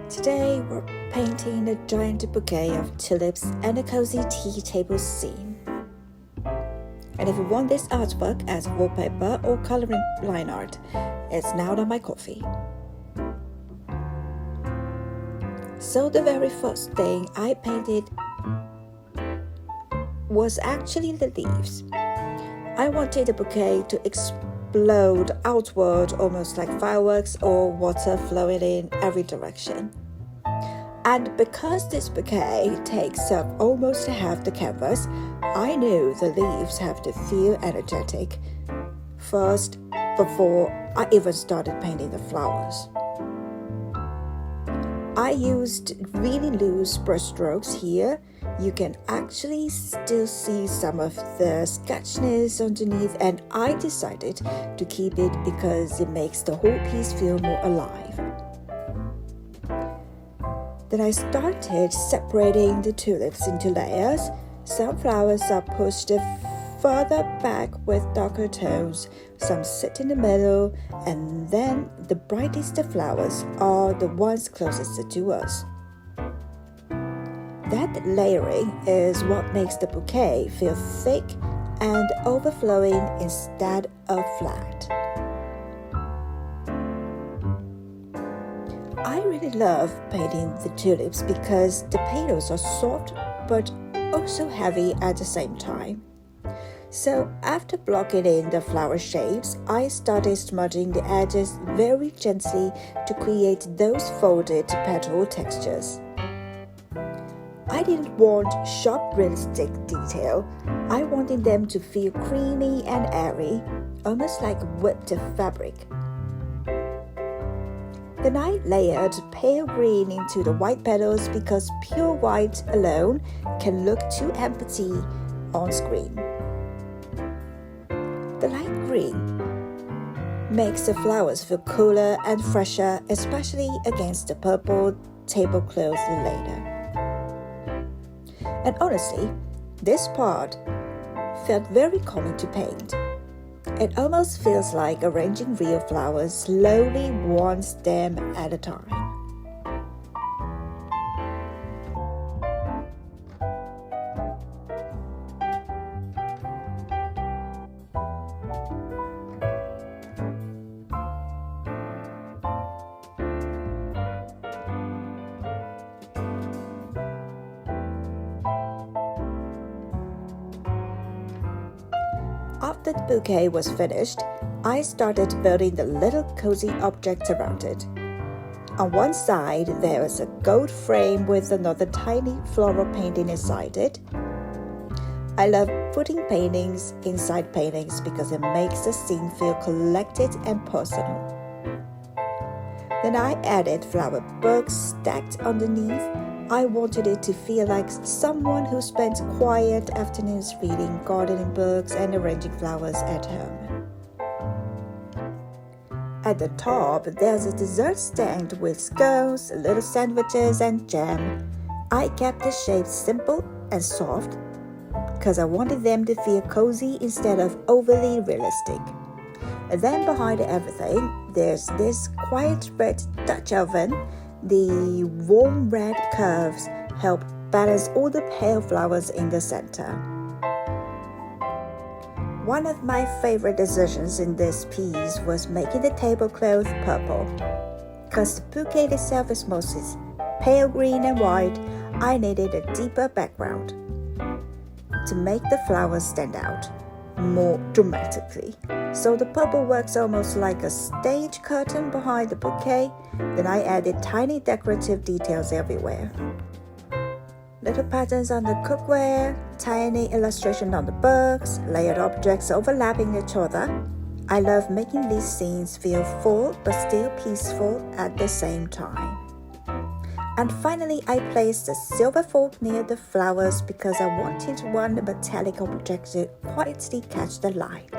Today we're painting a giant bouquet of tulips and a cozy tea table scene. And if you want this artwork as wallpaper or coloring line art, it's now on my coffee. So the very first thing I painted was actually the leaves. I wanted the bouquet to explode outward almost like fireworks or water flowing in every direction. And because this bouquet takes up almost half the canvas, I knew the leaves have to feel energetic first before I even started painting the flowers. I used really loose brushstrokes here. You can actually still see some of the sketchiness underneath, and I decided to keep it because it makes the whole piece feel more alive. Then I started separating the tulips into layers. Some flowers are pushed further back with darker tones, some sit in the middle, and then the brightest flowers are the ones closest to us. That layering is what makes the bouquet feel thick and overflowing instead of flat. I really love painting the tulips because the petals are soft but also heavy at the same time. So after blocking in the flower shapes, I started smudging the edges very gently to create those folded petal textures. I didn't want sharp realistic detail. I wanted them to feel creamy and airy, almost like whipped fabric. Then I layered pale green into the white petals because pure white alone can look too empty on screen. The light green makes the flowers feel cooler and fresher, especially against the purple tablecloth later. And honestly, this part felt very calming to paint. It almost feels like arranging real flowers slowly, one stem at a time. After the bouquet was finished, I started building the little cozy objects around it. On one side, there was a gold frame with another tiny floral painting inside it. I love putting paintings inside paintings because it makes the scene feel collected and personal. Then I added flower books stacked underneath. I wanted it to feel like someone who spent quiet afternoons reading gardening books and arranging flowers at home. At the top, there's a dessert stand with scones, little sandwiches, and jam. I kept the shapes simple and soft because I wanted them to feel cozy instead of overly realistic. And then behind everything, there's this quiet red Dutch oven. The warm red curves help balance all the pale flowers in the center. One of my favorite decisions in this piece was making the tablecloth purple. Because the bouquet itself is mostly pale green and white, I needed a deeper background to make the flowers stand out more dramatically. So the purple works almost like a stage curtain behind the bouquet. Then I added tiny decorative details everywhere. Little patterns on the cookware, tiny illustration on the books, layered objects overlapping each other. I love making these scenes feel full but still peaceful at the same time. And finally, I placed a silver fork near the flowers because I wanted one metallic object to quietly catch the light.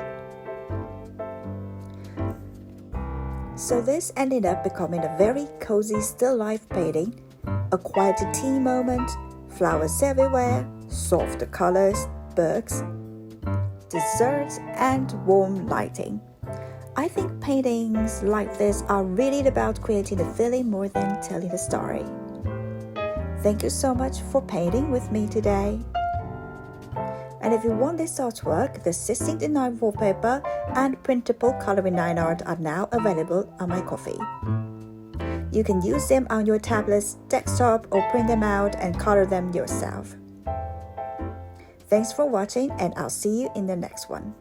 So this ended up becoming a very cozy still life painting, a quiet tea moment, flowers everywhere, soft colors, books, desserts, and warm lighting. I think paintings like this are really about creating a feeling more than telling a story. Thank you so much for painting with me today. And if you want this artwork, the 16:9 wallpaper and printable coloring line art are now available on my Ko-fi. You can use them on your tablets, desktop, or print them out and color them yourself. Thanks for watching, and I'll see you in the next one.